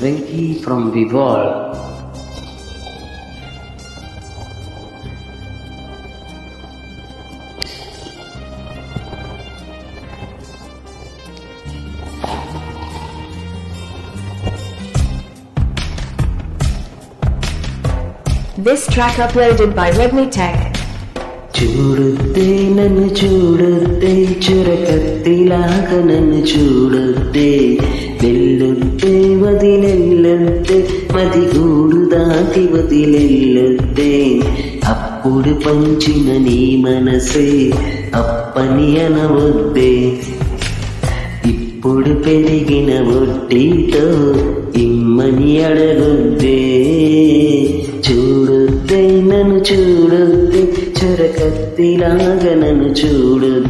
Venki from Vivol. This track uploaded by Redmi Tech. చూడుద్దే నన్ను చూడుద్దే చురకత్తిలాగా నన్ను చూడుద్దే వెళ్ళొద్దే వదిలెళ్ళొద్దే మది గూడు దాటి వదిలెళ్ళొద్దే అప్పుడు పంచిన నీ మనసే అప్పని అనవద్దే ఇప్పుడు పెరిగిన ఒడ్డీతో ఇమ్మని అడగొద్దే చూడొద్దే నన్ను చూడొద్దే చురకత్తిలాగా నన్ను చూడొద్దే